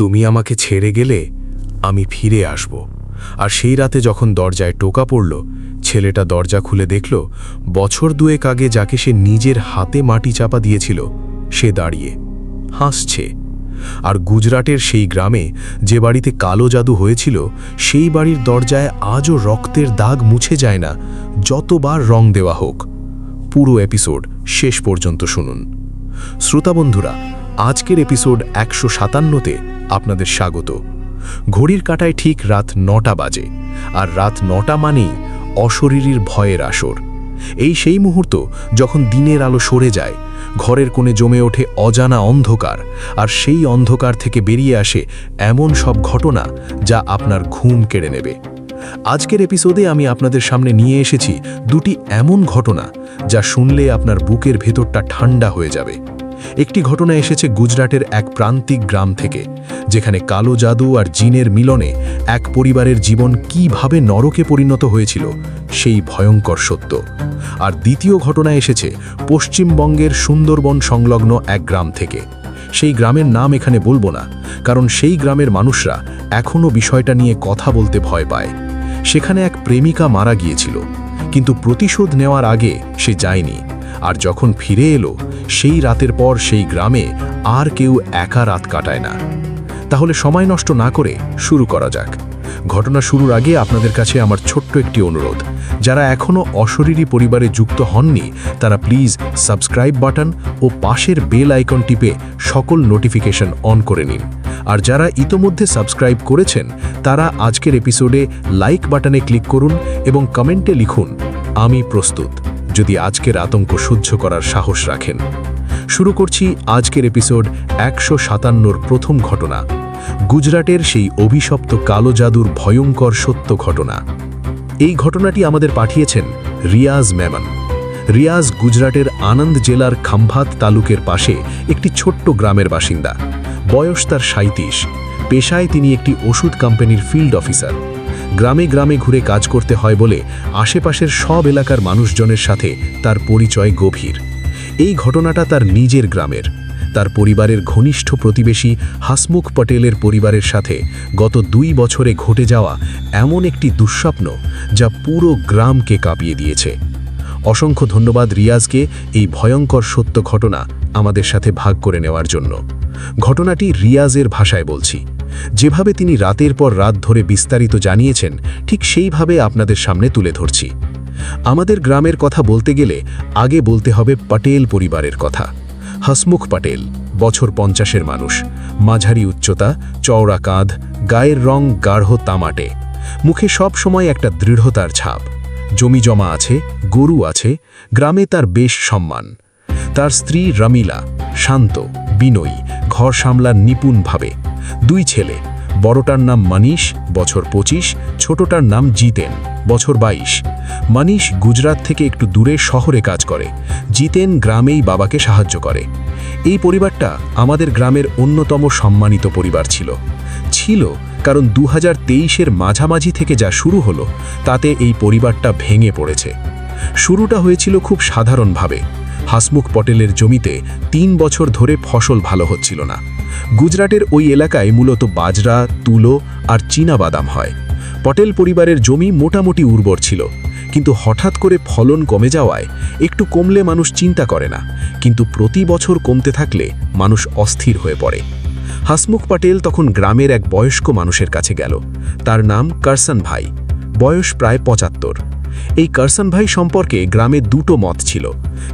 তুমি আমাকে ছেড়ে গেলে আমি ফিরে আসব। আর সেই রাতে যখন দরজায় টোকা পড়ল, ছেলেটা দরজা খুলে দেখল বছর দুয়েক আগে যাকে সে নিজের হাতে মাটি চাপা দিয়েছিল সে দাঁড়িয়ে হাসছে। আর গুজরাটের সেই গ্রামে যে বাড়িতে কালো জাদু হয়েছিল সেই বাড়ির দরজায় আজও রক্তের দাগ মুছে যায় না, যতবার রং দেওয়া হোক। পুরো এপিসোড শেষ পর্যন্ত শুনুন। শ্রোতা বন্ধুরা, আজকের এপিসোড 157তে আপনাদের স্বাগত। ঘড়ির কাঁটায় ঠিক রাত 9টা বাজে, আর রাত 9টা মানেই অশরীরীর ভয়ের আসর। এই সেই মুহূর্ত যখন দিনের আলো সরে যায়, ঘরের কোণে জমে ওঠে অজানা অন্ধকার, আর সেই অন্ধকার থেকে বেরিয়ে আসে এমন সব ঘটনা যা আপনার ঘুম কেড়ে নেবে। আজকের এপিসোডে আমি আপনাদের সামনে নিয়ে এসেছি দুটি এমন ঘটনা যা শুনলে আপনার বুকের ভেতরটা ঠান্ডা হয়ে যাবে। একটি ঘটনা এসেছে গুজরাটের এক প্রান্তিক গ্রাম থেকে, যেখানে কালো জাদু আর জিনের মিলনে এক পরিবারের জীবন কিভাবে নরকে পরিণত হয়েছিল সেই ভয়ঙ্কর সত্য। আর দ্বিতীয় ঘটনা এসেছে পশ্চিমবঙ্গের সুন্দরবন সংলগ্ন এক গ্রাম থেকে। সেই গ্রামের নাম এখানে বলবো না, কারণ সেই গ্রামের মানুষরা এখনও বিষয়টা নিয়ে কথা বলতে ভয় পায়। সেখানে এক প্রেমিকা মারা গিয়েছিল, কিন্তু প্রতিশোধ নেওয়ার আগে সে যায়নি। আর যখন ফিরে এলো, সেই রাতের পর সেই গ্রামে আর কেউ একা রাত কাটায় না। তাহলে সময় নষ্ট না করে শুরু করা যাক। ঘটনা শুরুর আগে আপনাদের কাছে আমার ছোট্ট একটি অনুরোধ, যারা এখনও অশরীরী পরিবারে যুক্ত হননি তারা প্লিজ সাবস্ক্রাইব বাটন ও পাশের বেল আইকন টিপে সকল নোটিফিকেশন অন করে নিন। আর যারা ইতোমধ্যে সাবস্ক্রাইব করেছেন তারা আজকের এপিসোডে লাইক বাটনে ক্লিক করুন এবং কমেন্টে লিখুন, আমি প্রস্তুত, যদি আজকের আতঙ্ক সহ্য করার সাহস রাখেন। শুরু করছি আজকের এপিসোড 157-র প্রথম ঘটনা, গুজরাটের সেই অভিশপ্ত কালো জাদুর ভয়ঙ্কর সত্য ঘটনা। এই ঘটনাটি আমাদের পাঠিয়েছেন রিয়াজ মেমন। রিয়াজ গুজরাটের আনন্দ জেলার খাম্ভাত তালুকের পাশে একটি ছোট্ট গ্রামের বাসিন্দা। বয়স তার 37। পেশায় তিনি একটি ওষুধ কোম্পানির ফিল্ড অফিসার। গ্রামে গ্রামে ঘুরে কাজ করতে হয় বলে আশেপাশের সব এলাকার মানুষজনের সাথে তার পরিচয় গভীর। এই ঘটনাটা তার নিজের গ্রামের। তার পরিবারের ঘনিষ্ঠ প্রতিবেশী হাসমুখ পটেলের পরিবারের সাথে গত 2 বছরে ঘটে যাওয়া এমন একটি দুঃস্বপ্ন যা পুরো গ্রামকে কাঁপিয়ে দিয়েছে। অসংখ্য ধন্যবাদ রিয়াজকে এই ভয়ঙ্কর সত্য ঘটনা আমাদের সাথে ভাগ করে নেওয়ার জন্য। ঘটনাটি রিয়াজের ভাষায় বলছি। যেভাবে তিনি রাতের পর রাত ধরে বিস্তারিত জানিয়েছেন, ঠিক সেইভাবে আপনাদের সামনে তুলে ধরছি। আমাদের গ্রামের কথা বলতে গেলে আগে বলতে হবে পটেল পরিবারের কথা। হাসমুখ পটেল বছর 50-এর মানুষ, মাঝারি উচ্চতা, চওড়া কাঁধ, গায়ের রং গাঢ় তামাটে, মুখে সব সময় একটা দৃঢ়তার ছাপ। জমি জমা আছে, গরু আছে, গ্রামে তার বেশ সম্মান। তার স্ত্রী রমিলা শান্ত, বিনয়ী, ঘর সামলান নিপুণভাবে। 2 ছেলে, বড়টার নাম মনীষ, বছর 25, ছোটটার নাম জিতেন, বছর 22। মনীষ গুজরাট থেকে একটু দূরে শহরে কাজ করে, জিতেন গ্রামেই বাবাকে সাহায্য করে। এই পরিবারটা আমাদের গ্রামের অন্যতম সম্মানিত পরিবার ছিল, কারণ 2023-এর মাঝামাঝি থেকে যা শুরু হলো তাতে এই পরিবারটা ভেঙে পড়েছে। শুরুটা হয়েছিল খুব সাধারণভাবে। হাসমুখ পটেলের জমিতে 3 বছর ধরে ফসল ভালো হচ্ছিল না। গুজরাটের ওই এলাকায় মূলত বাজরা, তুলো আর চীনাবাদাম হয়। পটেল পরিবারের জমি মোটামুটি উর্বর ছিল, কিন্তু হঠাৎ করে ফলন কমে যাওয়ায় একটু কমলে মানুষ চিন্তা করে না, কিন্তু প্রতি বছর কমতে থাকলে মানুষ অস্থির হয়ে পড়ে। হাসমুখ পটেল তখন গ্রামের এক বয়স্ক মানুষের কাছে গেল। তার নাম করসন ভাই, বয়স প্রায় 75। এই করসন ভাই সম্পর্কে গ্রামে 2টো মত ছিল।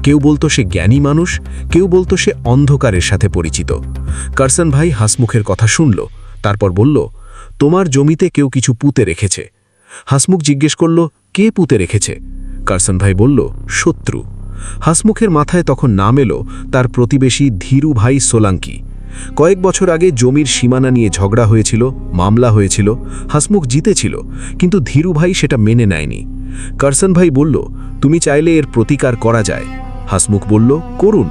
কেউ বলতো সে জ্ঞানী মানুষ, কেউ বলতো সে অন্ধকারের সাথে পরিচিত। করসন ভাই হাসমুখের কথা শুনল, তারপর বলল, তোমার জমিতে কেউ কিছু পুঁতে রেখেছে। হাসমুখ জিজ্ঞেস করল, কে পুঁতে রেখেছে? করসন ভাই বলল, শত্রু। হাসমুখের মাথায় তখন নাম এলো তার প্রতিবেশী ধীরু ভাই সোলাঙ্কি। কয়েক বছর আগে জমির সীমানা নিয়ে ঝগড়া হয়েছিল, মামলা হয়েছিল, হাসমুখ জিতেছিল, কিন্তু ধীরু ভাই সেটা মেনে নেয়নি। করসন ভাই বলল, তুমি চাইলে এর প্রতিকার করা যায়। হাসমুখ বলল, করুন।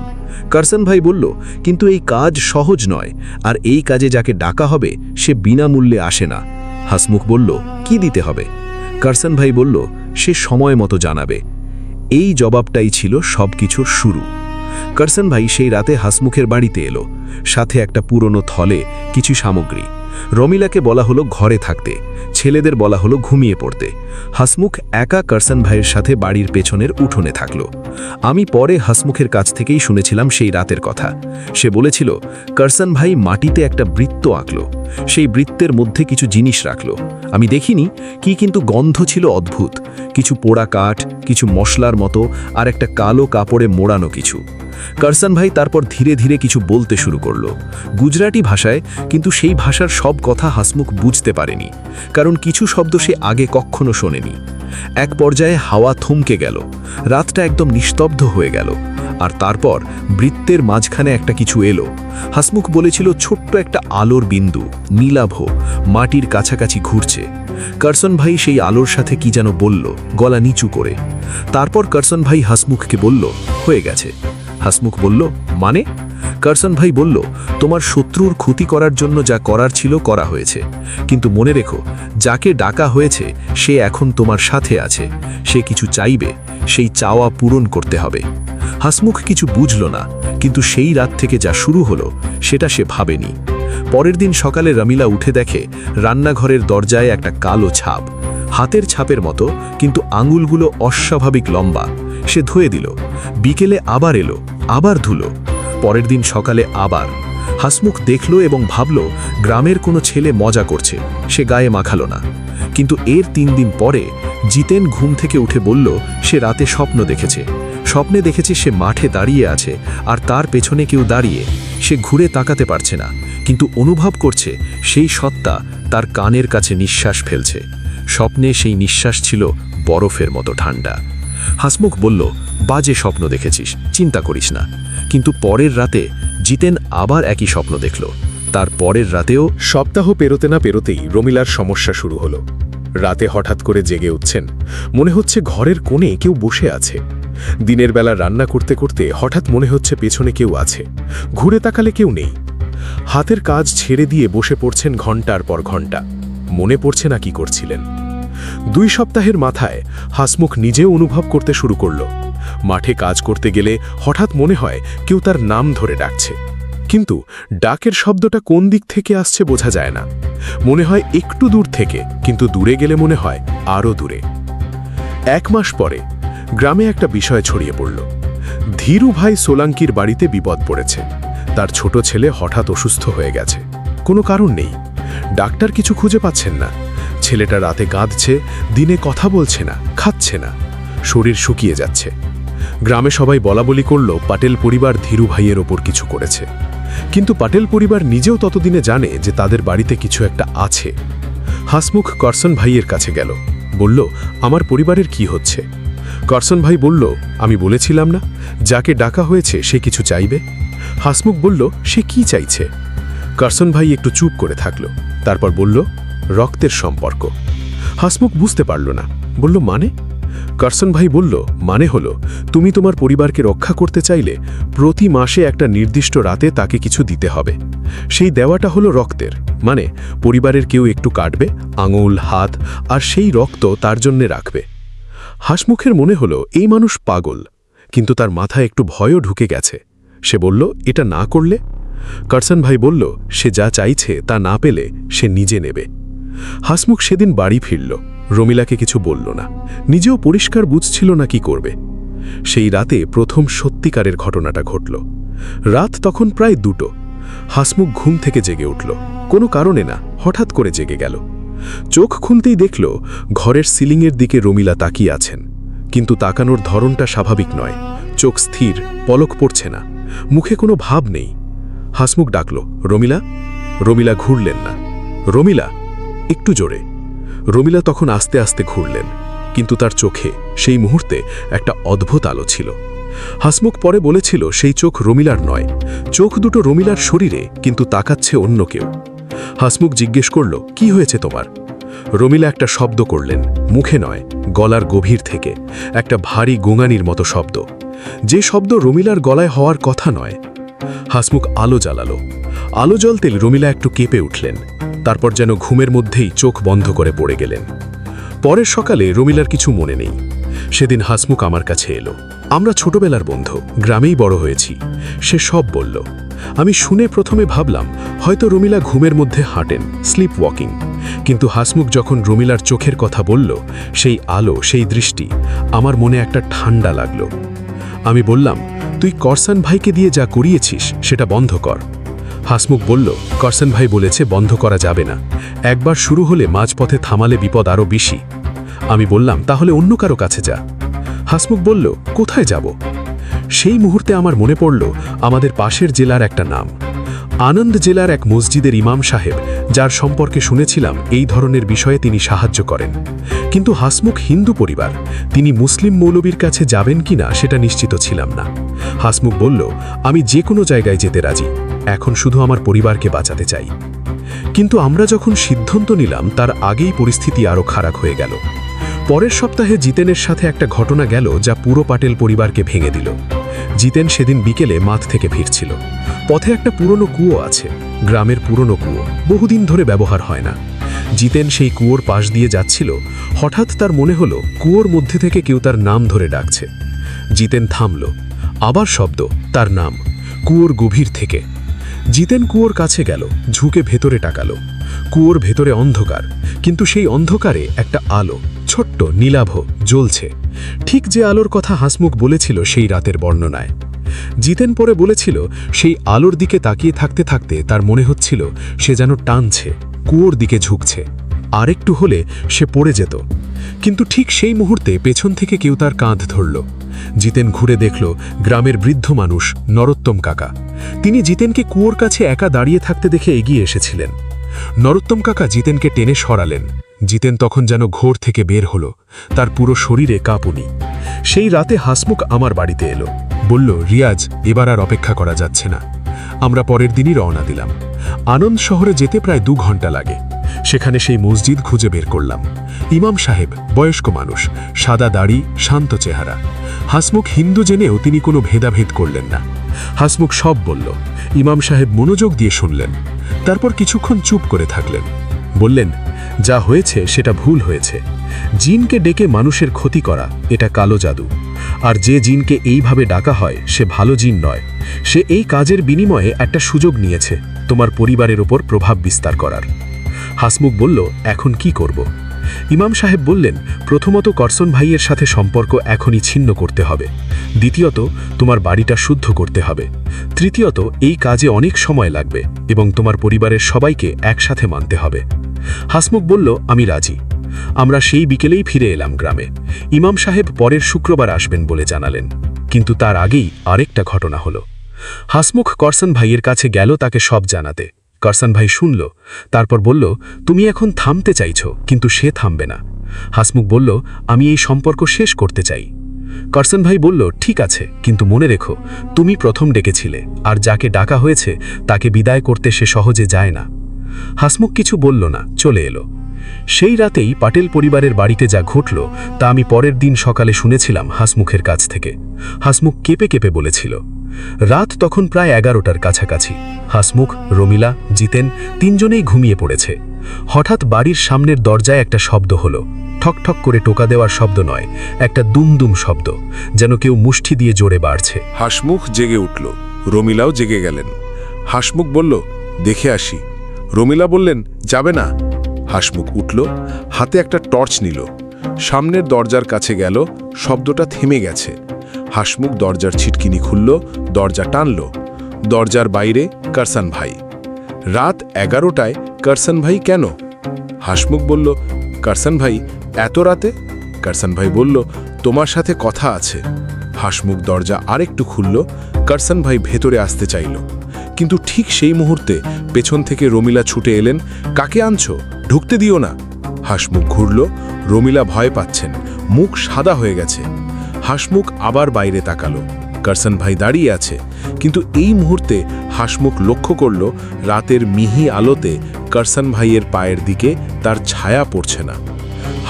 করসন ভাই বলল, কিন্তু এই কাজ সহজ নয়, আর এই কাজে যাকে ডাকা হবে সে বিনামূল্যে আসে না। হাসমুখ বলল, কি দিতে হবে? করসন ভাই বলল, সে সময় মতো জানাবে। এই জবাবটাই ছিল সবকিছুর শুরু। করসন ভাই সেই রাতে হাসমুখের বাড়িতে এলো, সাথে একটা পুরনো থলে কিছু সামগ্রী। রমিলাকে বলা হলো ঘরে থাকতে, ছেলেদের বলা হলো ঘুমিয়ে পড়তে। হাসমুখ একা করসন ভাইয়ের সাথে বাড়ির পেছনের উঠোনে থাকল। আমি পরে হাসমুখের কাছ থেকেই শুনেছিলাম সেই রাতের কথা। সে বলেছিল করসন ভাই মাটিতে একটা বৃত্ত আঁকল, সেই বৃত্তের মধ্যে কিছু জিনিস রাখল। আমি দেখিনি কি, কিন্তু গন্ধ ছিল অদ্ভুত, কিছু পোড়া কাঠ, কিছু মশলার মতো, আর একটা কালো কাপড়ে মোড়ানো কিছু। করসন ভাই তারপর ধীরে ধীরে কিছু বলতে শুরু করলো, গুজরাটি ভাষায়, কিন্তু সেই ভাষার সব কথা হাসমুখ বুঝতে পারেনি, কারণ কিছু শব্দ সে আগে কখনো শোনেনি। এক পর্যায়ে হাওয়া থমকে গেল, রাতটা একদম নিস্তব্ধ হয়ে গেল, আর তারপর বৃত্তের মাঝখানে একটা কিছু এলো। হাসমুখ বলেছিল ছোট্ট একটা আলোর বিন্দু, নীলাভ, মাটির কাছাকাছি ঘুরছে। করসন ভাই সেই আলোর সাথে কি যেন বলল, গলা নিচু করে। তারপর করসন ভাই হাসমুখকে বলল, হয়ে গেছে। হাসমুখ বলল, মানে? করসন ভাই বলল, তোমার শত্রুর ক্ষতি করার জন্য যা করার ছিল করা হয়েছে, কিন্তু মনে রেখো, যাকে ডাকা হয়েছে সে এখন তোমার সাথে আছে, সে কিছু চাইবে, সেই চাওয়া পূরণ করতে হবে। হাসমুখ কিছু বুঝল না, কিন্তু সেই রাত থেকে যা শুরু হলো সেটা সে ভাবেনি। পরের দিন সকালে রমিলা উঠে দেখে রান্নাঘরের দরজায় একটা কালো ছাপ, হাতের ছাপের মতো, কিন্তু আঙুলগুলো অস্বাভাবিক লম্বা। সে ধুয়ে দিল, বিকেলে আবার এলো, আবার ধুলো। পরের দিন সকালে আবার। হাসমুখ দেখল এবং ভাবল গ্রামের কোনো ছেলে মজা করছে, সে গায়ে মাখালো না। কিন্তু এর 3 দিন পরে জিতেন ঘুম থেকে উঠে বলল সে রাতে স্বপ্ন দেখেছে। স্বপ্নে দেখেছে সে মাঠে দাঁড়িয়ে আছে, আর তার পেছনে কেউ দাঁড়িয়ে। সে ঘুরে তাকাতে পারছে না, কিন্তু অনুভব করছে সেই সত্তা তার কানের কাছে নিঃশ্বাস ফেলছে। স্বপ্নে সেই নিঃশ্বাস ছিল বরফের মতো ঠান্ডা। হাসমুখ বলল, বাজে স্বপ্ন দেখেছিস, চিন্তা করিস না। কিন্তু পরের রাতে জিতেন আবার একই স্বপ্ন দেখল। তার পরের রাতেও। সপ্তাহ পেরোতে না পেরোতেই রমিলার সমস্যা শুরু হলো। রাতে হঠাৎ করে জেগে উঠছেন, মনে হচ্ছে ঘরের কোণে কেউ বসে আছে। দিনের বেলা রান্না করতে করতে হঠাৎ মনে হচ্ছে পেছনে কেউ আছে, ঘুরে তাকালে কেউ নেই। হাতের কাজ ছেড়ে দিয়ে বসে পড়ছেন ঘন্টার পর ঘন্টা, মনে পড়ছে না কি করছিলেন। 2 সপ্তাহের মাথায় হাসমুখ নিজেও অনুভব করতে শুরু করল। মাঠে কাজ করতে গেলে হঠাৎ মনে হয় কেউ তার নাম ধরে ডাকছে, কিন্তু ডাকের শব্দটা কোন দিক থেকে আসছে বোঝা যায় না। মনে হয় একটু দূর থেকে, কিন্তু দূরে গেলে মনে হয় আরও দূরে। 1 মাস পরে গ্রামে একটা বিষয় ছড়িয়ে পড়ল। ধীরু ভাই সোলাঙ্কির বাড়িতে বিপদ পড়েছে। তার ছোট ছেলে হঠাৎ অসুস্থ হয়ে গেছে, কোনো কারণ নেই। ডাক্তার কিছু খুঁজে পাচ্ছেন না। ছেলেটা রাতে কাঁদছে, দিনে কথা বলছে না, খাচ্ছে না, শরীর শুকিয়ে যাচ্ছে। গ্রামে সবাই বলাবলি করল পাটেল পরিবার ধীরু ভাইয়ের ওপর কিছু করেছে, কিন্তু পাটেল পরিবার নিজেও ততদিনে জানে যে তাদের বাড়িতে কিছু একটা আছে। হাসমুখ করসন ভাইয়ের কাছে গেল, বলল, আমার পরিবারের কি হচ্ছে? করসন ভাই বলল, আমি বলেছিলাম না, যাকে ডাকা হয়েছে সে কিছু চাইবে। হাসমুখ বলল, সে কি চাইছে? করসন ভাই একটু চুপ করে থাকল, তারপর বলল, রক্তের সম্পর্ক। হাসমুখ বুঝতে পারল না, বলল, মানে? করসন ভাই বলল, মানে হলো, তুমি তোমার পরিবারকে রক্ষা করতে চাইলে প্রতি মাসে একটা নির্দিষ্ট রাতে তাকে কিছু দিতে হবে। সেই দেওয়াটা হলো রক্তের, মানে পরিবারের কেউ একটু কাটবে, আঙুল, হাত, আর সেই রক্ত তার জন্যে রাখবে। হাসমুখের মনে হলো এই মানুষ পাগল, কিন্তু তার মাথায় একটু ভয়ও ঢুকে গেছে। সে বলল, এটা না করলে? করসন ভাই বলল, সে যা চাইছে তা না পেলে সে নিজে নেবে। হাসমুখ সেদিন বাড়ি ফিরল, রমিলাকে কিছু বলল না, নিজেও পরিষ্কার বুঝছিল না কি করবে। সেই রাতে প্রথম সত্যিকারের ঘটনাটা ঘটল। রাত তখন প্রায় 2টো। হাসমুখ ঘুম থেকে জেগে উঠল, কোনো কারণে না, হঠাৎ করে জেগে গেল। চোখ খুলতেই দেখল ঘরের সিলিংয়ের দিকে রমিলা তাকিয়ে আছেন, কিন্তু তাকানোর ধরনটা স্বাভাবিক নয়। চোখ স্থির, পলক পড়ছে না, মুখে কোনো ভাব নেই। হাসমুখ ডাকল, রমিলা। রমিলা ঘুরলেন না। রমিলা, একটু জোরে। রমিলা তখন আস্তে আস্তে ঘুরলেন, কিন্তু তার চোখে সেই মুহূর্তে একটা অদ্ভুত আলো ছিল। হাসমুখ পরে বলেছিল সেই চোখ রমিলার নয়, চোখ দুটো রমিলার শরীরে, কিন্তু তাকাচ্ছে অন্য কেউ। হাসমুখ জিজ্ঞেস করল, কি হয়েছে তোমার? রমিলা একটা শব্দ করলেন, মুখে নয়, গলার গভীর থেকে, একটা ভারী গোঙানির মতো শব্দ, যে শব্দ রমিলার গলায় হওয়ার কথা নয়। হাসমুখ আলো জ্বালালো। আলো জ্বলতে রমিলা একটু কেঁপে উঠলেন, তারপর যেন ঘুমের মধ্যেই চোখ বন্ধ করে পড়ে গেলেন। পরের সকালে রমিলার কিছু মনে নেই। সেদিন হাসমুখ আমার কাছে এলো, আমরা ছোটবেলার বন্ধু, গ্রামেই বড় হয়েছি। সে সব বলল। আমি শুনে প্রথমে ভাবলাম হয়তো রমিলা ঘুমের মধ্যে হাঁটেন, স্লিপ ওয়াকিং। কিন্তু হাসমুখ যখন রমিলার চোখের কথা বলল, সেই আলো, সেই দৃষ্টি, আমার মনে একটা ঠান্ডা লাগলো। আমি বললাম, তুই করসান ভাইকে দিয়ে যা করিয়েছিস সেটা বন্ধ কর। হাসমুখ বলল, করসান ভাই বলেছে বন্ধ করা যাবে না, একবার শুরু হলে মাঝপথে থামালে বিপদ আরও বেশি। আমি বললাম, তাহলে অন্য কারো কাছে যা। হাসমুখ বলল, কোথায় যাব? সেই মুহূর্তে আমার মনে পড়ল আমাদের পাশের জেলার একটা নাম, আনন্দ জেলার এক মসজিদের ইমাম সাহেব, যার সম্পর্কে শুনেছিলাম এই ধরনের বিষয়ে তিনি সাহায্য করেন। কিন্তু হাসমুখ হিন্দু পরিবার, তিনি মুসলিম মৌলবীর কাছে যাবেন কিনা সেটা নিশ্চিত ছিলাম না। হাসমুখ বলল, আমি যে কোনো জায়গায় যেতে রাজি, এখন শুধু আমার পরিবারকে বাঁচাতে চাই। কিন্তু আমরা যখন সিদ্ধান্ত নিলাম তার আগেই পরিস্থিতি আরও খারাপ হয়ে গেল। পরের সপ্তাহে জিতেনের সাথে একটা ঘটনা গেল যা পুরো পাটেল পরিবারকে ভেঙে দিল। জিতেন সেদিন বিকেলে মাঠ থেকে ফিরছিল। পথে একটা পুরনো কুয়ো আছে, গ্রামের পুরনো কুয়ো, বহুদিন ধরে ব্যবহার হয় না। জিতেন সেই কুয়োর পাশ দিয়ে যাচ্ছিল, হঠাৎ তার মনে হলো কুয়োর মধ্যে থেকে কেউ তার নাম ধরে ডাকছে। জিতেন থামল, আবার শব্দ, তার নাম, কুয়োর গভীর থেকে। জিতেন কুয়োর কাছে গেল, ঝুঁকে ভেতরে তাকালো। কুয়োর ভেতরে অন্ধকার, কিন্তু সেই অন্ধকারে একটা আলো, ছোট্ট নীলাভ, জ্বলছে। ঠিক যে আলোর কথা হাসমুখ বলেছিল সেই রাতের বর্ণনায়। জিতেন পরে বলেছিল, সেই আলোর দিকে তাকিয়ে থাকতে থাকতে তার মনে হচ্ছিল সে যেন টানছে, কুয়োর দিকে ঝুঁকছে। আরেকটু হলে সে পড়ে যেত। কিন্তু ঠিক সেই মুহূর্তে পেছন থেকে কেউ তার কাঁধ ধরল। জিতেন ঘুরে দেখল গ্রামের বৃদ্ধ মানুষ নরোত্তম কাকা। তিনি জিতেনকে কুয়োর কাছে একা দাঁড়িয়ে থাকতে দেখে এগিয়ে এসেছিলেন। নরোত্তম কাকা জিতেনকে টেনে সরালেন। জিতেন তখন যেন ঘোর থেকে বের হলো, তার পুরো শরীরে কাঁপুনি। সেই রাতে হাসমুখ আমার বাড়িতে এলো, বলল, রিয়াজ, এবার আর অপেক্ষা করা যাচ্ছে না। আমরা পরের দিনই রওনা দিলাম। আনন্দ শহরে যেতে প্রায় 2 ঘন্টা লাগে। সেখানে সেই মসজিদ খুঁজে বের করলাম। ইমাম সাহেব, বয়স্ক মানুষ, সাদা দাড়ি, শান্ত চেহারা। হাসমুখ হিন্দু জেনেও তিনি কোনো ভেদাভেদ করলেন না। হাসমুখ সব বলল। ইমাম সাহেব মনোযোগ দিয়ে শুনলেন, তারপর কিছুক্ষণ চুপ করে থাকলেন। বললেন, যা হয়েছে সেটা ভুল হয়েছে। জিনকে ডেকে মানুষের ক্ষতি করা, এটা কালো জাদু। আর যে জিনকে এইভাবে ডাকা হয় সে ভালো জিন নয়। সে এই কাজের বিনিময়ে একটা সুযোগ নিয়েছে তোমার পরিবারের ওপর প্রভাব বিস্তার করার। হাসমুখ বলল, এখন কি করব? ইমাম সাহেব বললেন, প্রথমত করসন ভাইয়ের সাথে সম্পর্ক এখনই ছিন্ন করতে হবে। দ্বিতীয়ত, তোমার বাড়িটা শুদ্ধ করতে হবে। তৃতীয়ত, এই কাজে অনেক সময় লাগবে এবং তোমার পরিবারের সবাইকে একসাথে মানতে হবে। হাসমুখ বলল, আমি রাজি। আমরা সেই বিকেলেই ফিরে এলাম গ্রামে। ইমাম সাহেব পরের শুক্রবার আসবেন বলে জানালেন। কিন্তু তার আগেই আরেকটা ঘটনা হলো। হাসমুখ করসন ভাইয়ের কাছে গেল তাকে সব জানাতে। করসন ভাই শুনল, তারপর বলল, তুমি এখন থামতে চাইছো, কিন্তু সে থামবে না। হাসমুখ বলল, আমি এই সম্পর্ক শেষ করতে চাই। করসন ভাই বলল, ঠিক আছে, কিন্তু মনে রেখো, তুমি প্রথম ডেকেছিলে, আর যাকে ডাকা হয়েছে তাকে বিদায় করতে সে সহজে যায় না। হাসমুখ কিছু বলল না, চলে এলো। সেই রাতেই পাটেল পরিবারের বাড়িতে যা ঘটল তা আমি পরের দিন সকালে শুনেছিলাম হাসমুখের কাছ থেকে। হাসমুখ কেঁপে কেঁপে বলেছিল। রাত তখন প্রায় 11টার কাছাকাছি। হাসমুখ, রমিলা, জিতেন তিনজনেই ঘুমিয়ে পড়েছে। হঠাৎ বাড়ির সামনের দরজায় একটা শব্দ হলো। ঠক ঠক করে টোকা দেওয়ার শব্দ নয়, একটা দুমদুম শব্দ, যেন কেউ মুষ্টি দিয়ে জোরে বাড়ছে। হাসমুখ জেগে উঠল, রমিলাও জেগে গেলেন। হাসমুখ বলল, দেখে আসি। রমিলা বললেন, যাবে না। হাসমুখ উঠল, হাতে একটা টর্চ নিল, সামনের দরজার কাছে গেল। শব্দটা থেমে গেছে। হাসমুখ দরজার ছিটকিনি খুলল, দরজা টানল। দরজার বাইরে করসন ভাই। রাত 11টায় করসন ভাই কেন? হাসমুখ বলল, করসন ভাই এত রাতে? করসন ভাই বলল, তোমার সাথে কথা আছে। হাসমুখ দরজা আরেকটু খুলল। করসন ভাই ভেতরে আসতে চাইল, কিন্তু ঠিক সেই মুহূর্তে পেছন থেকে রমিলা ছুটে এলেন। কাকে আনছো? ঢুকতে দিও না। হাসমুখ ঘুরল, রমিলা ভয় পাচ্ছেন, মুখ সাদা হয়ে গেছে। হাসমুখ আবার বাইরে তাকালো। করসন ভাই দাঁড়িয়ে আছে, কিন্তু এই মুহূর্তে হাসমুখ লক্ষ্য করল রাতের মিহি আলোতে করসন ভাইয়ের পায়ের দিকে তার ছায়া পড়ছে না।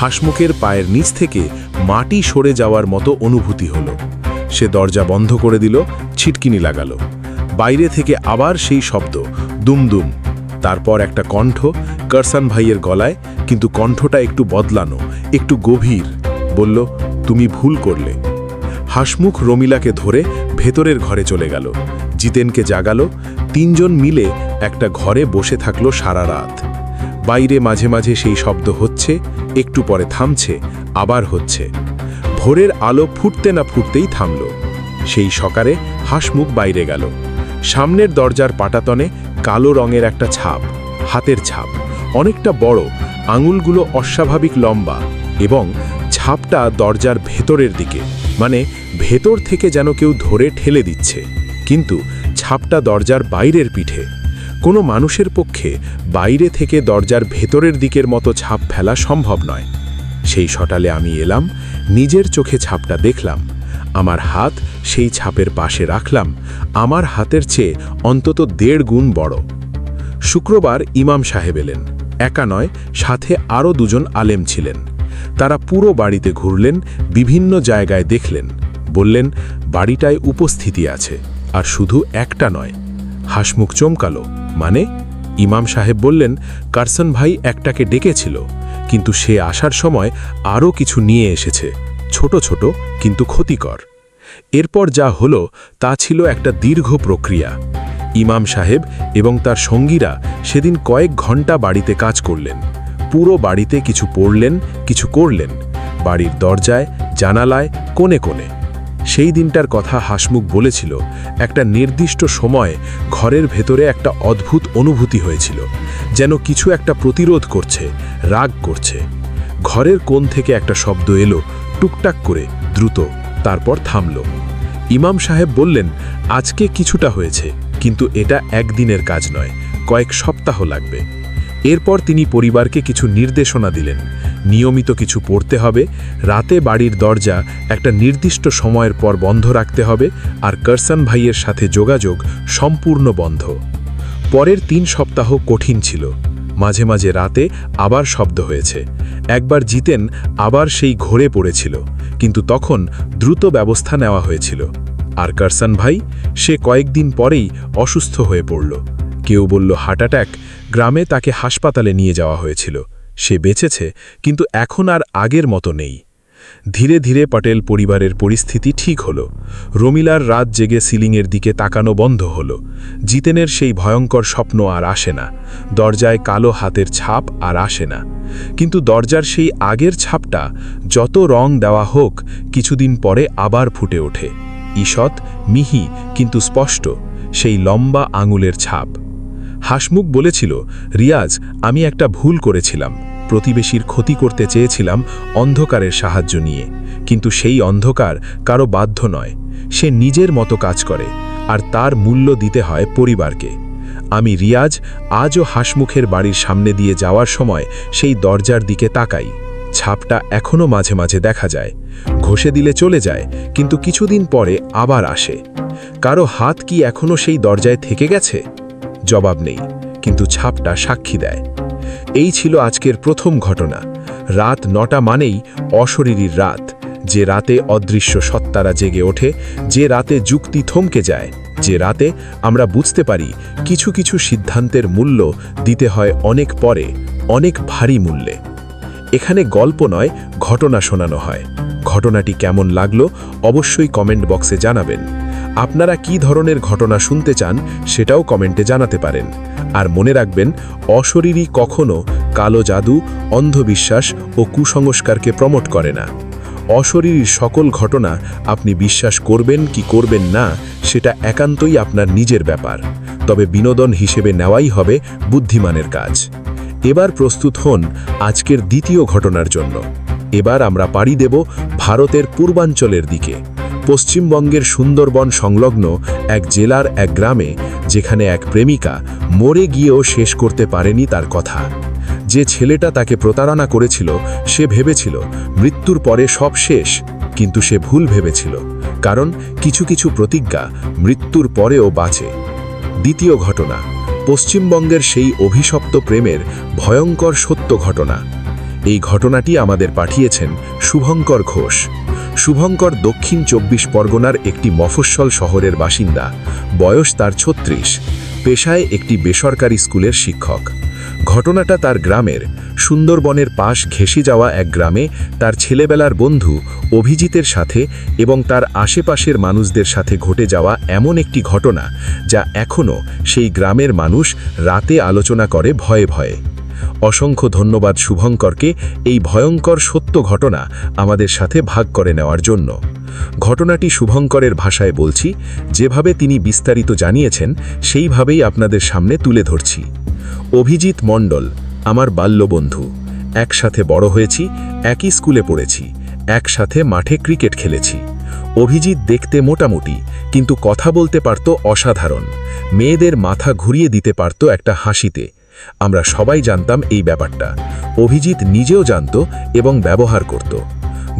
হাসমুখের পায়ের নিচ থেকে মাটি সরে যাওয়ার মতো অনুভূতি হলো। সে দরজা বন্ধ করে দিল, ছিটকিনি লাগালো। বাইরে থেকে আবার সেই শব্দ, দুমদুম। তারপর একটা কণ্ঠ করসন ভাইয়ের গলায়, কিন্তু কণ্ঠটা একটু বদলানো, একটু গভীর। বলল, তুমি ভুল করলে। হাসমুখ রমিলাকে ধরে ভেতরের ঘরে চলে গেল, জিতেনকে জাগালো। 3 জন মিলে একটা ঘরে বসে থাকলো সারা রাত। বাইরে মাঝে মাঝে সেই শব্দ হচ্ছে, একটু পরে থামছে, আবার হচ্ছে। ভোরের আলো ফুটতে না ফুটতেই থামল। সেই সকালে হাসমুখ বাইরে গেল। সামনের দরজার পাটাতনে কালো রঙের একটা ছাপ, হাতের ছাপ, অনেকটা বড়, আঙুলগুলো অস্বাভাবিক লম্বা, এবং ছাপটা দরজার ভেতরের দিকে, মানে ভেতর থেকে যেন কেউ ধরে ঠেলে দিচ্ছে। কিন্তু ছাপটা দরজার বাইরের পিঠে। কোনো মানুষের পক্ষে বাইরে থেকে দরজার ভেতরের দিকের মতো ছাপ ফেলা সম্ভব নয়। সেই সকালে আমি এলাম, নিজের চোখে ছাপটা দেখলাম। আমার হাত সেই ছাপের পাশে রাখলাম। আমার হাতের চেয়ে অন্তত 1.5 গুণ বড়। শুক্রবার ইমাম সাহেব এলেন। একা নয়, সাথে আরও 2 জন আলেম ছিলেন। তারা পুরো বাড়িতে ঘুরলেন, বিভিন্ন জায়গায় দেখলেন, বললেন বাড়িটায় উপস্থিতি আছে, আর শুধু একটা নয়। হাসমুখ চমকালো, মানে? ইমাম সাহেব বললেন, কারসন ভাই একটাকে ডেকেছিল, কিন্তু সে আসার সময় আরও কিছু নিয়ে এসেছে, ছোট ছোট কিন্তু ক্ষতিকর। এরপর যা হলো তা ছিল একটা দীর্ঘ প্রক্রিয়া। ইমাম সাহেব এবং তার সঙ্গীরা সেদিন কয়েক ঘন্টা বাড়িতে কাজ করলেন। পুরো বাড়িতে কিছু পড়লেন, কিছু করলেন, বাড়ির দরজায়, জানালায়, কোণে কোণে। সেই দিনটার কথা হাসমুখ বলেছিল, একটা নির্দিষ্ট সময়ে ঘরের ভেতরে একটা অদ্ভুত অনুভূতি হয়েছিল, যেন কিছু একটা প্রতিরোধ করছে, রাগ করছে। ঘরের কোণ থেকে একটা শব্দ এলো, টুকটাক করে, দ্রুত, তারপর থামল। ইমাম সাহেব বললেন, আজকে কিছুটা হয়েছে, কিন্তু এটা একদিনের কাজ নয়, কয়েক সপ্তাহ লাগবে। এরপর তিনি পরিবারকে কিছু নির্দেশনা দিলেন। নিয়মিত কিছু পড়তে হবে, রাতে বাড়ির দরজা একটা নির্দিষ্ট সময়ের পর বন্ধ রাখতে হবে, আর কারসন ভাইয়ের সাথে যোগাযোগ সম্পূর্ণ বন্ধ। পরের 3 সপ্তাহ কঠিন ছিল। মাঝে মাঝে রাতে আবার শব্দ হয়েছে। একবার জিতেন আবার সেই ঘোরে পড়েছিল, কিন্তু তখন দ্রুত ব্যবস্থা নেওয়া হয়েছিল। আর কারসন ভাই, সে কয়েকদিন পরেই অসুস্থ হয়ে পড়ল। কেউ বলল হার্ট অ্যাটাক। গ্রামে তাকে হাসপাতালে নিয়ে যাওয়া হয়েছিল। সে বেঁচেছে, কিন্তু এখন আর আগের মতো নেই। ধীরে ধীরে পটেল পরিবারের পরিস্থিতি ঠিক হলো। রমিলার রাত জেগে সিলিংয়ের দিকে তাকানো বন্ধ হলো। জিতেনের সেই ভয়ঙ্কর স্বপ্ন আর আসে না। দরজায় কালো হাতের ছাপ আর আসে না। কিন্তু দরজার সেই আগের ছাপটা, যত রং দেওয়া হোক, কিছুদিন পরে আবার ফুটে ওঠে। ঈষৎ, মিহি, কিন্তু স্পষ্ট, সেই লম্বা আঙুলের ছাপ। হাসমুখ বলেছিল, রিয়াজ, আমি একটা ভুল করেছিলাম। প্রতিবেশীর ক্ষতি করতে চেয়েছিলাম অন্ধকারের সাহায্য নিয়ে, কিন্তু সেই অন্ধকার কারো বাধ্য নয়। সে নিজের মতো কাজ করে, আর তার মূল্য দিতে হয় পরিবারকে। আমি রিয়াজ আজও হাসমুখের বাড়ির সামনে দিয়ে যাওয়ার সময় সেই দরজার দিকে তাকাই। ছাপটা এখনও মাঝে মাঝে দেখা যায়। ঘষে দিলে চলে যায়, কিন্তু কিছুদিন পরে আবার আসে। কারো হাত কি এখনও সেই দরজায় থেকে গেছে? জবাব নেই, কিন্তু ছাপটা সাক্ষী দেয়। এই ছিল আজকের প্রথম ঘটনা। রাত 9টা মানেই অশরীরীর রাত, যে রাতে অদৃশ্য সত্তারা জেগে ওঠে, যে রাতে যুক্তি থমকে যায়, যে রাতে আমরা বুঝতে পারি কিছু কিছু সিদ্ধান্তের মূল্য দিতে হয় অনেক পরে, অনেক ভারী মূল্যে। এখানে গল্প নয়, ঘটনা শোনানো হয়। ঘটনাটি কেমন লাগলো অবশ্যই কমেন্ট বক্সে জানাবেন। আপনারা কি ধরনের ঘটনা শুনতে চান সেটাও কমেন্টে জানাতে পারেন। আর মনে রাখবেন, অশরীরী কখনো কালো জাদু, অন্ধবিশ্বাস ও কুসংস্কারকে প্রমোট করে না। অশরীরীর সকল ঘটনা আপনি বিশ্বাস করবেন কি করবেন না, সেটা একান্তই আপনার নিজের ব্যাপার। তবে বিনোদন হিসেবে নেওয়াই হবে বুদ্ধিমানের কাজ। এবার প্রস্তুত হন আজকের দ্বিতীয় ঘটনার জন্য। এবার আমরা পাড়ি দেব ভারতের পূর্বাঞ্চলের দিকে, পশ্চিমবঙ্গের সুন্দরবন সংলগ্ন এক জেলার এক গ্রামে, যেখানে এক প্রেমিকা মরে গিয়েও শেষ করতে পারেনি তার কথা। যে ছেলেটা তাকে প্রতারণা করেছিল, সে ভেবেছিল মৃত্যুর পরে সব শেষ, কিন্তু সে ভুল ভেবেছিল, কারণ কিছু কিছু প্রতিজ্ঞা মৃত্যুর পরেও বাঁচে। দ্বিতীয় ঘটনা, পশ্চিমবঙ্গের সেই অভিশপ্ত প্রেমের ভয়ঙ্কর সত্য ঘটনা। এই ঘটনাটি আমাদের পাঠিয়েছেন শুভঙ্কর ঘোষ। শুভঙ্কর দক্ষিণ 24 পরগনার একটি মফস্বল শহরের বাসিন্দা। বয়স তার 36, পেশায় একটি বেসরকারি স্কুলের শিক্ষক। ঘটনাটা তার গ্রামের সুন্দরবনের পাশ ঘেঁষে যাওয়া এক গ্রামে তার ছেলেবেলার বন্ধু অভিজিতের সাথে এবং তার আশেপাশের মানুষদের সাথে ঘটে যাওয়া এমন একটি ঘটনা যা এখনও সেই গ্রামের মানুষ রাতে আলোচনা করে ভয়ে ভয়ে। অসংখ্য ধন্যবাদ শুভঙ্করকে এই ভয়ঙ্কর সত্য ঘটনা আমাদের সাথে ভাগ করে নেওয়ার জন্য। ঘটনাটি শুভঙ্করের ভাষায় বলছি, যেভাবে তিনি বিস্তারিত জানিয়েছেন সেইভাবেই আপনাদের সামনে তুলে ধরছি। অভিজিৎ মণ্ডল আমার বাল্যবন্ধু। একসাথে বড় হয়েছি, একই স্কুলে পড়েছি, একসাথে মাঠে ক্রিকেট খেলেছি। অভিজিৎ দেখতে মোটামুটি, কিন্তু কথা বলতে পারত অসাধারণ। মেয়েদের মাথা ঘুরিয়ে দিতে পারত একটা হাসিতে। আমরা সবাই জানতাম এই ব্যাপারটা। অভিজিৎ নিজেও জানত এবং ব্যবহার করত।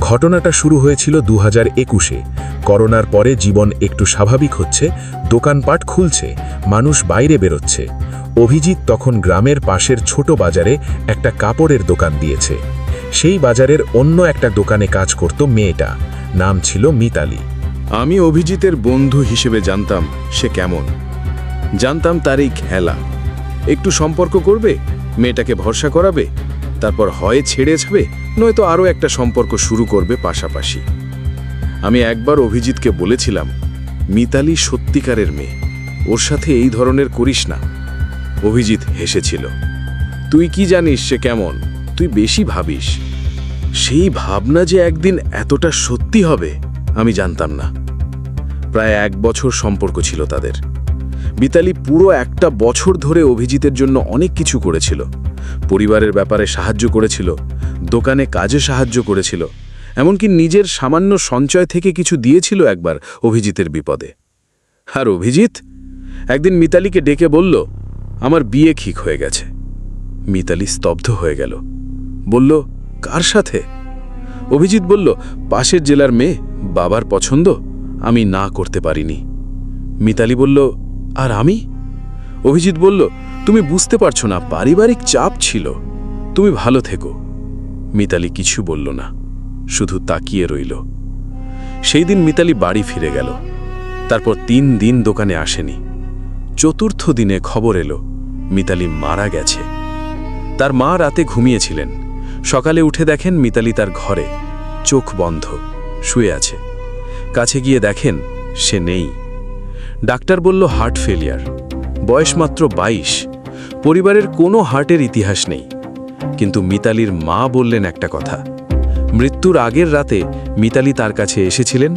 ঘটনাটা শুরু হয়েছিল 2021-এ। করোনার পরে জীবন একটু স্বাভাবিক হচ্ছে, দোকানপাট খুলছে, মানুষ বাইরে বেরোচ্ছে। অভিজিৎ তখন গ্রামের পাশের ছোট বাজারে একটা কাপড়ের দোকান দিয়েছে। সেই বাজারের অন্য একটা দোকানে কাজ করত মেয়েটা, নাম ছিল মিতালি। আমি অভিজিতের বন্ধু হিসেবে জানতাম সে কেমন। জানতাম তার এই খেলা, একটু সম্পর্ক করবে, মেয়েটাকে ভরসা করাবে, তারপর হয় ছেড়ে যাবে, নয়তো আরও একটা সম্পর্ক শুরু করবে পাশাপাশি। আমি একবার অভিজিৎকে বলেছিলাম, মিতালি সত্যিকারের মেয়ে, ওর সাথে এই ধরনের করিস না। অভিজিৎ হেসেছিল। তুই কি জানিস সে কেমন? তুই বেশি ভাবিস। সেই ভাবনা যে একদিন এতটা সত্যি হবে আমি জানতাম না। প্রায় 1 বছর সম্পর্ক ছিল তাদের। মিতালি পুরো 1 বছর ধরে অভিজিতের জন্য অনেক কিছু করেছিল। পরিবারের ব্যাপারে সাহায্য করেছিল, দোকানে কাজে সাহায্য করেছিল, এমনকি নিজের সামান্য সঞ্চয় থেকে কিছু দিয়েছিল একবার অভিজিতের বিপদে। আর অভিজিৎ একদিন মিতালিকে ডেকে বলল, আমার বিয়ে ঠিক হয়ে গেছে। মিতালি স্তব্ধ হয়ে গেল, বলল, কার সাথে? অভিজিৎ বলল, পাশের জেলার মেয়ে, বাবার পছন্দ, আমি না করতে পারিনি। মিতালি বলল, আর আমি? অভিজিৎ বলল, তুমি বুঝতে পারছো না, পারিবারিক চাপ ছিল। তুমি ভালো থেকো। মিতালি কিছু বলল না, শুধু তাকিয়ে রইল। সেই দিন মিতালি বাড়ি ফিরে গেল। তারপর 3 দিন দোকানে আসেনি। 4র্থ দিনে খবর এলো মিতালি মারা গেছে। তার মা রাতে ঘুমিয়েছিলেন। সকালে উঠে দেখেন মিতালি তার ঘরে, চোখ বন্ধ, শুয়ে আছে। কাছে গিয়ে দেখেন সে নেই। ডাক্তার বলল হার্ট ফেলিয়ার। বয়স মাত্র 22। পরিবারের কোনো হার্টের ইতিহাস নেই। কিন্তু মিতালির মা বললেন একটা কথা। মৃত্যুর আগের রাতে মিতালি তার কাছে এসেছিলেন,